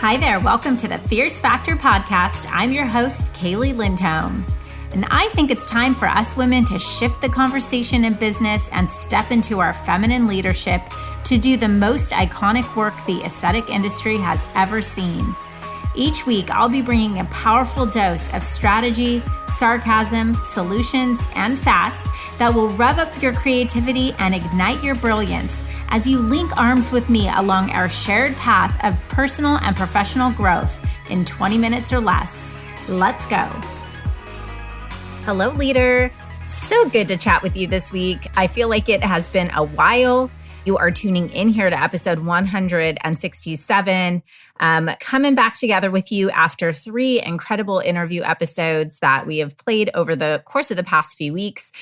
Hi there, welcome to the Fierce Factor podcast. I'm your host, Kaylee Lindholm. And I think it's time for us women to shift the conversation in business and step into our feminine leadership to do the most iconic work the aesthetic industry has ever seen. Each week, I'll be bringing a powerful dose of strategy, sarcasm, solutions, and sass that will rev up your creativity and ignite your brilliance as you link arms with me along our shared path of personal and professional growth in 20 minutes or less. Let's go. Hello, leader. So good to chat with you this week. I feel like it has been a while. You are tuning in here to episode 167. Coming back together with you after 3 incredible interview episodes that we have played over the course of the past few weeks.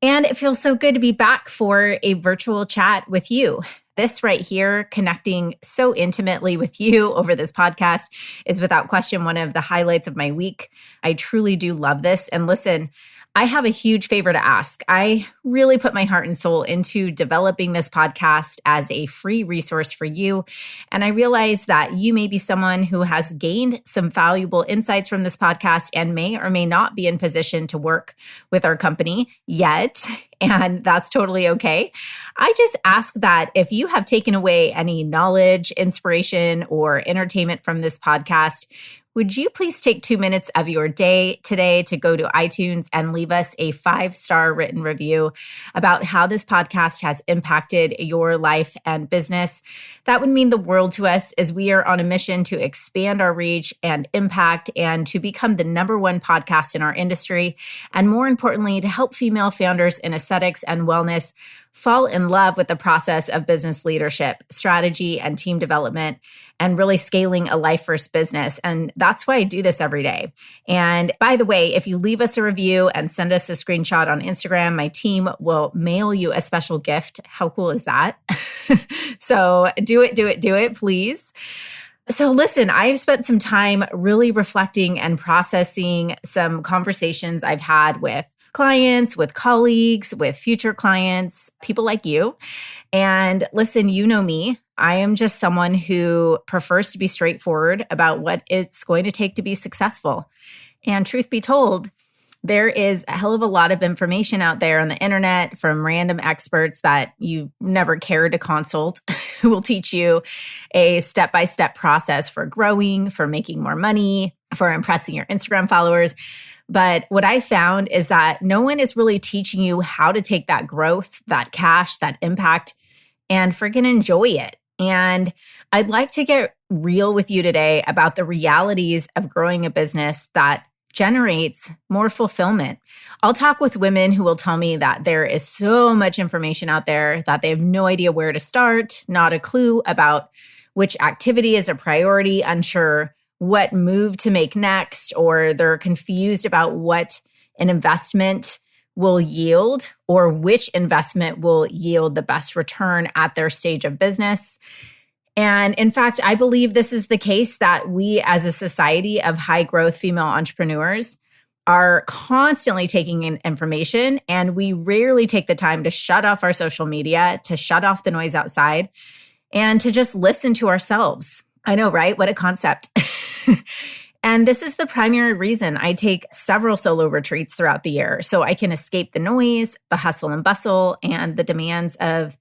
And it feels so good to be back for a virtual chat with you. This right here, connecting so intimately with you over this podcast, is without question one of the highlights of my week. I truly do love this. And listen, I have a huge favor to ask. I really put my heart and soul into developing this podcast as a free resource for you. And I realize that you may be someone who has gained some valuable insights from this podcast and may or may not be in position to work with our company yet. And that's totally okay. I just ask that if you have taken away any knowledge, inspiration, or entertainment from this podcast, would you please take 2 minutes of your day today to go to iTunes and leave us a 5-star written review about how this podcast has impacted your life and business? That would mean the world to us as we are on a mission to expand our reach and impact and to become the #1 podcast in our industry. And more importantly, to help female founders in aesthetics and wellness fall in love with the process of business leadership, strategy, and team development, and really scaling a life-first business. And that's why I do this every day. And by the way, if you leave us a review and send us a screenshot on Instagram, my team will mail you a special gift. How cool is that? So do it, please. So listen, I've spent some time really reflecting and processing some conversations I've had with clients, with colleagues, with future clients, people like you. And listen, you know me. I am just someone who prefers to be straightforward about what it's going to take to be successful. And truth be told, there is a hell of a lot of information out there on the internet from random experts that you never care to consult who will teach you a step-by-step process for growing, for making more money, for impressing your Instagram followers. But what I found is that no one is really teaching you how to take that growth, that cash, that impact, and friggin' enjoy it. And I'd like to get real with you today about the realities of growing a business that generates more fulfillment. I'll talk with women who will tell me that there is so much information out there that they have no idea where to start, not a clue about which activity is a priority, unsure what move to make next, or they're confused about what an investment will yield or which investment will yield the best return at their stage of business. And in fact, I believe this is the case that we as a society of high growth female entrepreneurs are constantly taking in information, and we rarely take the time to shut off our social media, to shut off the noise outside, and to just listen to ourselves. I know, right? What a concept. And this is the primary reason I take several solo retreats throughout the year, so I can escape the noise, the hustle and bustle, and the demands of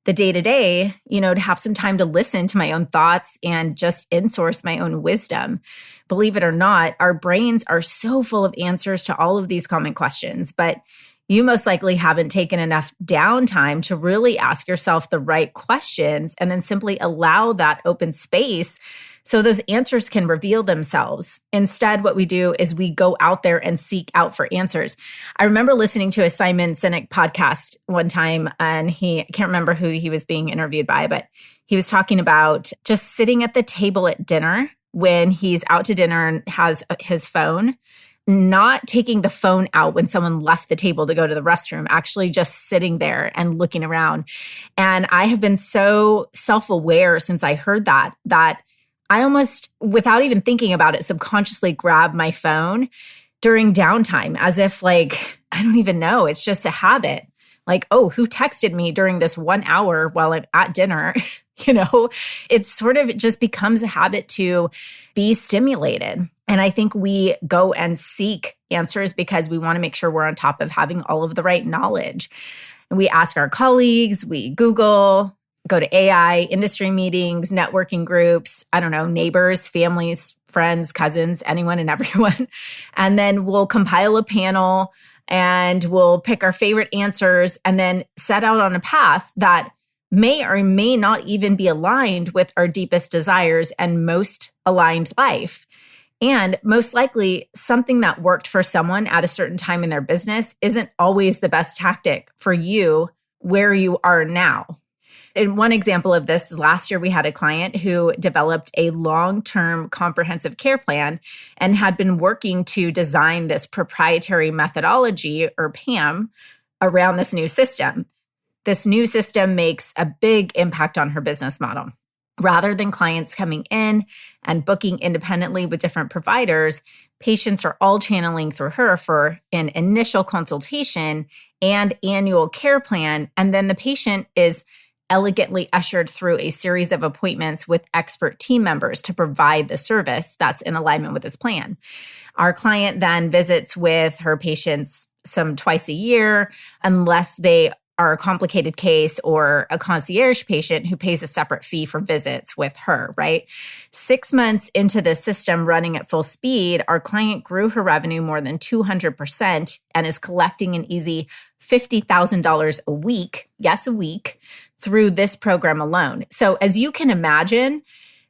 the day-to-day, to have some time to listen to my own thoughts and just insource my own wisdom. Believe it or not, our brains are so full of answers to all of these common questions, but you most likely haven't taken enough downtime to really ask yourself the right questions and then simply allow that open space so those answers can reveal themselves. Instead, what we do is we go out there and seek out for answers. I remember listening to a Simon Sinek podcast one time, and I can't remember who he was being interviewed by, but he was talking about just sitting at the table at dinner when he's out to dinner and has his phone, not taking the phone out when someone left the table to go to the restroom, actually just sitting there and looking around. And I have been so self-aware since I heard that I almost, without even thinking about it, subconsciously grab my phone during downtime as if I don't even know, it's just a habit. Like, oh, who texted me during this 1 hour while I'm at dinner? It sort of just becomes a habit to be stimulated. And I think we go and seek answers because we want to make sure we're on top of having all of the right knowledge. And we ask our colleagues, we Google, go to AI, industry meetings, networking groups, neighbors, families, friends, cousins, anyone and everyone. And then we'll compile a panel and we'll pick our favorite answers and then set out on a path that may or may not even be aligned with our deepest desires and most aligned life. And most likely, something that worked for someone at a certain time in their business isn't always the best tactic for you where you are now. And one example of this is last year, we had a client who developed a long-term comprehensive care plan and had been working to design this proprietary methodology, or PAM, around this new system. This new system makes a big impact on her business model. Rather than clients coming in and booking independently with different providers, patients are all channeling through her for an initial consultation and annual care plan. And then the patient is elegantly ushered through a series of appointments with expert team members to provide the service that's in alignment with this plan. Our client then visits with her patients some twice a year, unless they are a complicated case or a concierge patient who pays a separate fee for visits with her, right? 6 months into the system running at full speed, our client grew her revenue more than 200% and is collecting an easy $50,000 a week, yes, a week, through this program alone. So as you can imagine,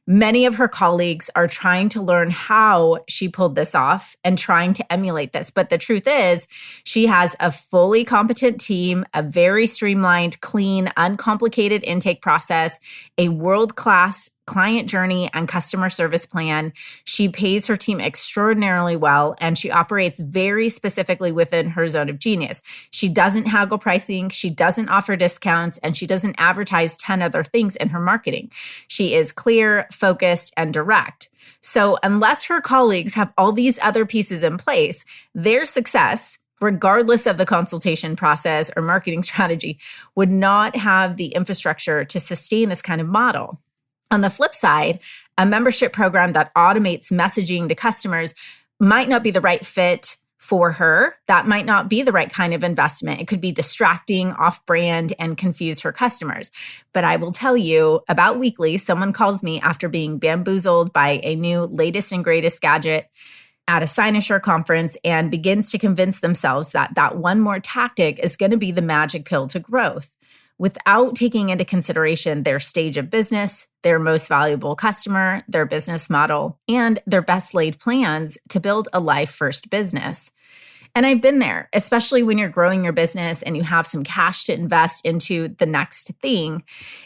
many of her colleagues are trying to learn how she pulled this off and trying to emulate this. But the truth is, she has a fully competent team, a very streamlined, clean, uncomplicated intake process, a world-class client journey and customer service plan. She pays her team extraordinarily well, and she operates very specifically within her zone of genius. She doesn't haggle pricing, she doesn't offer discounts, and she doesn't advertise 10 other things in her marketing. She is clear, focused, and direct. So unless her colleagues have all these other pieces in place, their success, regardless of the consultation process or marketing strategy, would not have the infrastructure to sustain this kind of model. On the flip side, a membership program that automates messaging to customers might not be the right fit for her. That might not be the right kind of investment. It could be distracting, off-brand, and confuse her customers. But I will tell you, about weekly, someone calls me after being bamboozled by a new latest and greatest gadget at a Cynosure conference and begins to convince themselves that that one more tactic is going to be the magic pill to growth, without taking into consideration their stage of business, their most valuable customer, their business model, and their best laid plans to build a life-first business. And I've been there, especially when you're growing your business and you have some cash to invest into the next thing.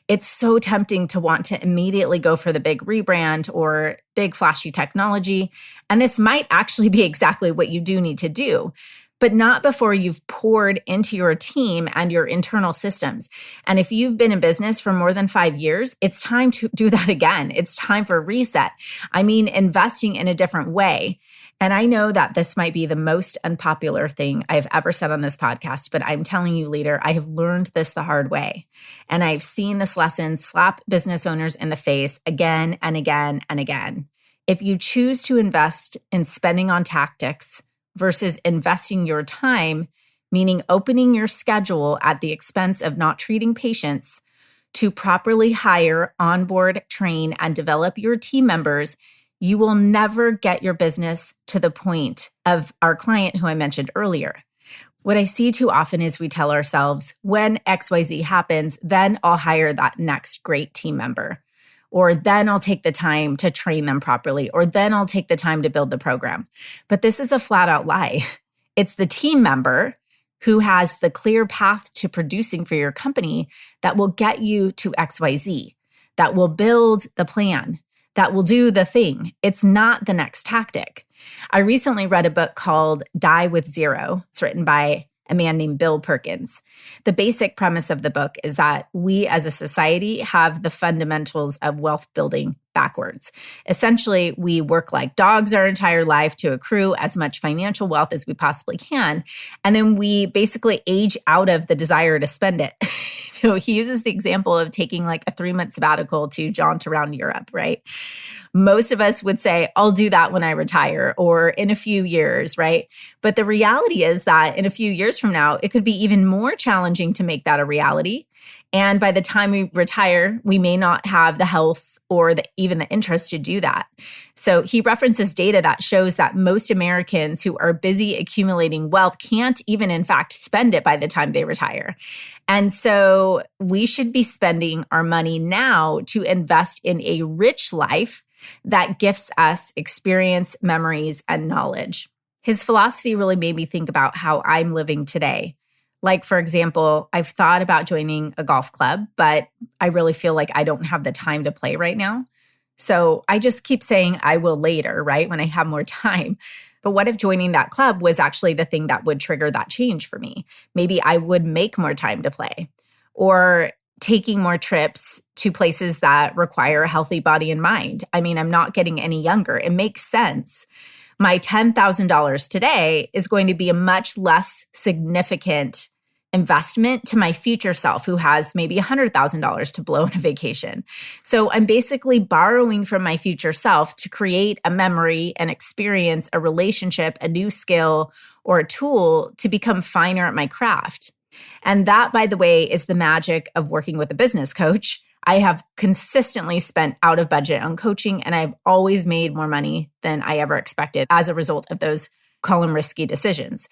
It's so tempting to want to immediately go for the big rebrand or big flashy technology. And this might actually be exactly what you do need to do, but not before you've poured into your team and your internal systems. And if you've been in business for more than 5 years, it's time to do that again. It's time for a reset. I mean, investing in a different way. And I know that this might be the most unpopular thing I've ever said on this podcast, but I'm telling you, leader, I have learned this the hard way. And I've seen this lesson slap business owners in the face again and again and again. If you choose to invest in spending on tactics versus investing your time, meaning opening your schedule at the expense of not treating patients, to properly hire, onboard, train, and develop your team members, you will never get your business to the point of our client who I mentioned earlier. What I see too often is we tell ourselves, when XYZ happens, then I'll hire that next great team member. Or then I'll take the time to train them properly, or then I'll take the time to build the program. But this is a flat out lie. It's the team member who has the clear path to producing for your company that will get you to XYZ, that will build the plan, that will do the thing. It's not the next tactic. I recently read a book called Die with Zero. It's written by a man named Bill Perkins. The basic premise of the book is that we as a society have the fundamentals of wealth building backwards. Essentially, we work like dogs our entire life to accrue as much financial wealth as we possibly can. And then we basically age out of the desire to spend it. So he uses the example of taking like a 3-month sabbatical to jaunt around Europe, right? Most of us would say, I'll do that when I retire or in a few years, right? But the reality is that in a few years from now, it could be even more challenging to make that a reality. And by the time we retire, we may not have the health or even the interest to do that. So he references data that shows that most Americans who are busy accumulating wealth can't even, in fact, spend it by the time they retire. And so we should be spending our money now to invest in a rich life that gifts us experience, memories, and knowledge. His philosophy really made me think about how I'm living today. Like, for example, I've thought about joining a golf club, but I really feel like I don't have the time to play right now. So I just keep saying I will later, right, when I have more time. But what if joining that club was actually the thing that would trigger that change for me? Maybe I would make more time to play, or taking more trips to places that require a healthy body and mind. I mean, I'm not getting any younger. It makes sense. My $10,000 today is going to be a much less significant investment to my future self who has maybe $100,000 to blow on a vacation. So I'm basically borrowing from my future self to create a memory, an experience, a relationship, a new skill, or a tool to become finer at my craft. And that, by the way, is the magic of working with a business coach. I have consistently spent out of budget on coaching, and I've always made more money than I ever expected as a result of those call them risky decisions.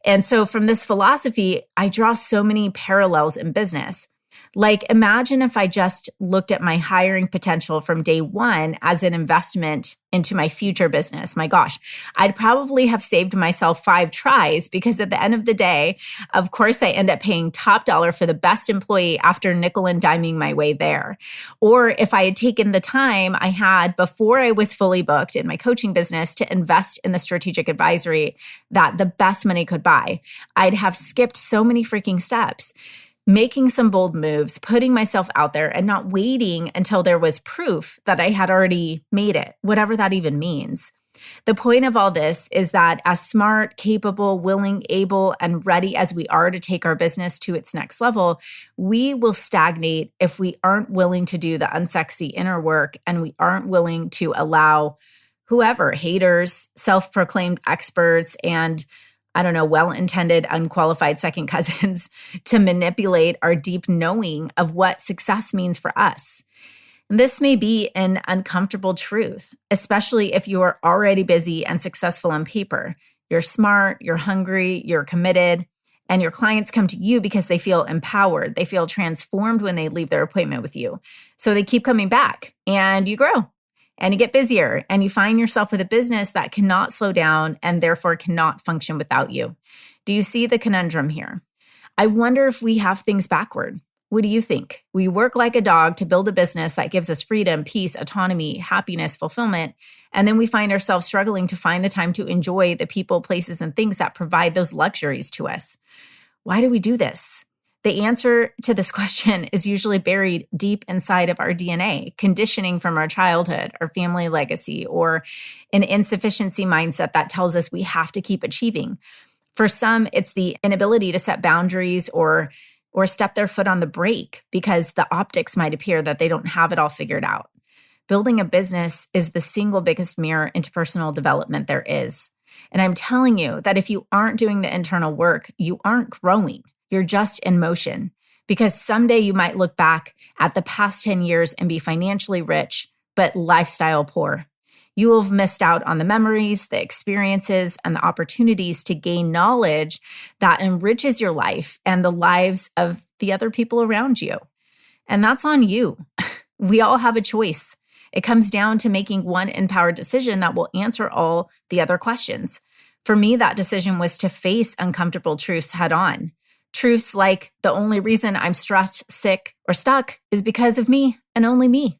And so from this philosophy, I draw so many parallels in business. Like, imagine if I just looked at my hiring potential from day one as an investment into my future business. My gosh, I'd probably have saved myself 5 tries, because at the end of the day, of course, I end up paying top dollar for the best employee after nickel and diming my way there. Or if I had taken the time I had before I was fully booked in my coaching business to invest in the strategic advisory that the best money could buy, I'd have skipped so many freaking steps. Making some bold moves, putting myself out there, and not waiting until there was proof that I had already made it, whatever that even means. The point of all this is that as smart, capable, willing, able, and ready as we are to take our business to its next level, we will stagnate if we aren't willing to do the unsexy inner work, and we aren't willing to allow whoever, haters, self-proclaimed experts, and well-intended, unqualified second cousins to manipulate our deep knowing of what success means for us. This may be an uncomfortable truth, especially if you are already busy and successful on paper. You're smart, you're hungry, you're committed, and your clients come to you because they feel empowered. They feel transformed when they leave their appointment with you. So they keep coming back, and you grow. And you get busier, and you find yourself with a business that cannot slow down and therefore cannot function without you. Do you see the conundrum here? I wonder if we have things backward. What do you think? We work like a dog to build a business that gives us freedom, peace, autonomy, happiness, fulfillment, and then we find ourselves struggling to find the time to enjoy the people, places, and things that provide those luxuries to us. Why do we do this? The answer to this question is usually buried deep inside of our DNA, conditioning from our childhood, our family legacy, or an insufficiency mindset that tells us we have to keep achieving. For some, it's the inability to set boundaries or step their foot on the brake because the optics might appear that they don't have it all figured out. Building a business is the single biggest mirror into personal development there is. And I'm telling you that if you aren't doing the internal work, you aren't growing. You're just in motion, because someday you might look back at the past 10 years and be financially rich, but lifestyle poor. You will have missed out on the memories, the experiences, and the opportunities to gain knowledge that enriches your life and the lives of the other people around you. And that's on you. We all have a choice. It comes down to making one empowered decision that will answer all the other questions. For me, that decision was to face uncomfortable truths head on. Truths like the only reason I'm stressed, sick, or stuck is because of me and only me.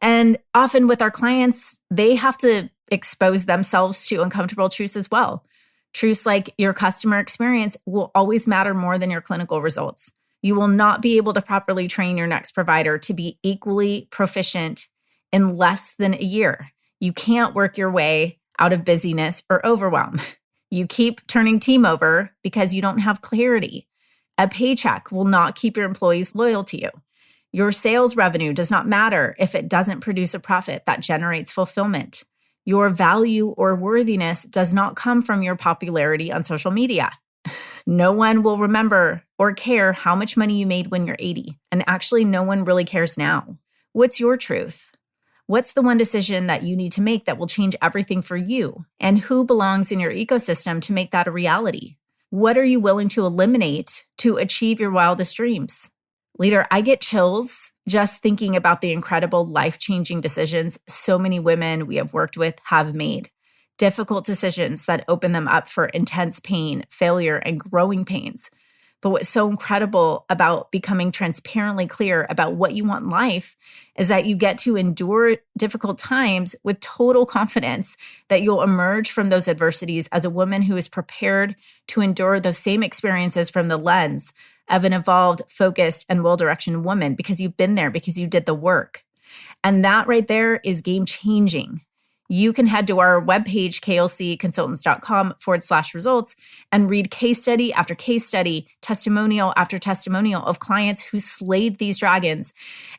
And often with our clients, they have to expose themselves to uncomfortable truths as well. Truths like your customer experience will always matter more than your clinical results. You will not be able to properly train your next provider to be equally proficient in less than a year. You can't work your way out of busyness or overwhelm. You keep turning team over because you don't have clarity. A paycheck will not keep your employees loyal to you. Your sales revenue does not matter if it doesn't produce a profit that generates fulfillment. Your value or worthiness does not come from your popularity on social media. No one will remember or care how much money you made when you're 80. And actually, no one really cares now. What's your truth? What's the one decision that you need to make that will change everything for you? And who belongs in your ecosystem to make that a reality? What are you willing to eliminate to achieve your wildest dreams? Leader, I get chills just thinking about the incredible life-changing decisions so many women we have worked with have made. Difficult decisions that open them up for intense pain, failure, and growing pains. But what's so incredible about becoming transparently clear about what you want in life is that you get to endure difficult times with total confidence that you'll emerge from those adversities as a woman who is prepared to endure those same experiences from the lens of an evolved, focused, and well-directioned woman because you've been there, because you did the work. And that right there is game-changing. You can head to our webpage, klcconsultants.com/results, and read case study after case study, testimonial after testimonial of clients who slayed these dragons.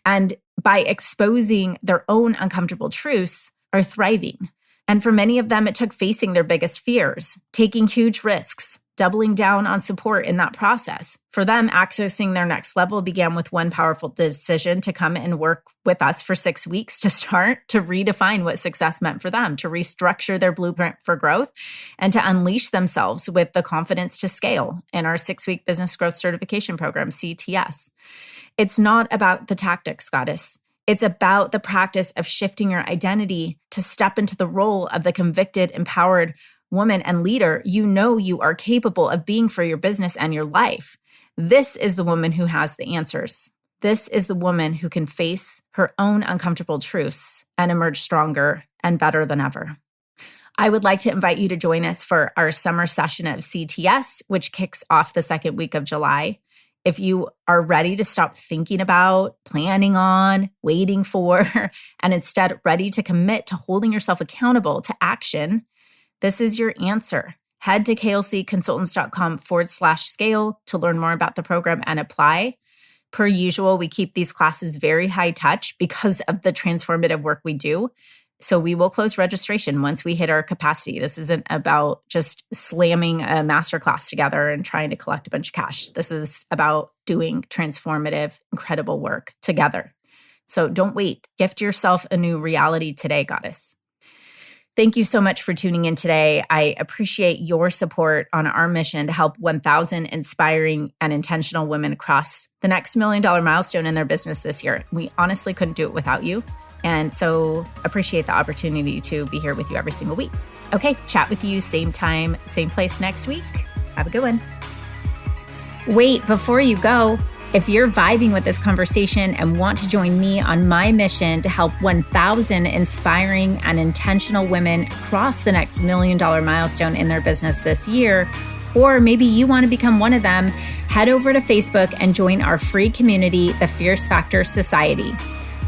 And by exposing their own uncomfortable truths, are thriving. And for many of them, it took facing their biggest fears, taking huge risks, doubling down on support in that process. For them, accessing their next level began with one powerful decision to come and work with us for 6 weeks to start to redefine what success meant for them, to restructure their blueprint for growth, and to unleash themselves with the confidence to scale in our 6-week business growth certification program, CTS. It's not about the tactics, goddess. It's about the practice of shifting your identity to step into the role of the convicted, empowered woman and leader you know you are capable of being for your business and your life. This is the woman who has the answers. This is the woman who can face her own uncomfortable truths and emerge stronger and better than ever. I would like to invite you to join us for our summer session of CTS, which kicks off the second week of July. If you are ready to stop thinking about, planning on, waiting for, and instead ready to commit to holding yourself accountable to action, this is your answer. Head to klcconsultants.com/scale to learn more about the program and apply. Per usual, we keep these classes very high touch because of the transformative work we do. So we will close registration once we hit our capacity. This isn't about just slamming a masterclass together and trying to collect a bunch of cash. This is about doing transformative, incredible work together. So don't wait. Gift yourself a new reality today, goddess. Thank you so much for tuning in today. I appreciate your support on our mission to help 1,000 inspiring and intentional women cross the next $1 million milestone in their business this year. We honestly couldn't do it without you. And so appreciate the opportunity to be here with you every single week. Okay, chat with you same time, same place next week. Have a good one. Wait, before you go, if you're vibing with this conversation and want to join me on my mission to help 1,000 inspiring and intentional women cross the next $1 million milestone in their business this year, or maybe you want to become one of them, head over to Facebook and join our free community, the Fierce Factor Society.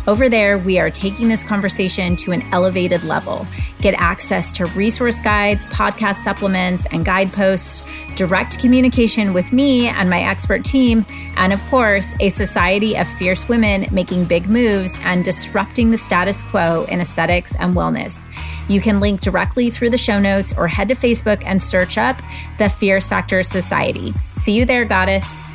Over there, we are taking this conversation to an elevated level. Get access to resource guides, podcast supplements, and guideposts, direct communication with me and my expert team, and of course, a society of fierce women making big moves and disrupting the status quo in aesthetics and wellness. You can link directly through the show notes or head to Facebook and search up the Fierce Factor Society. See you there, goddess.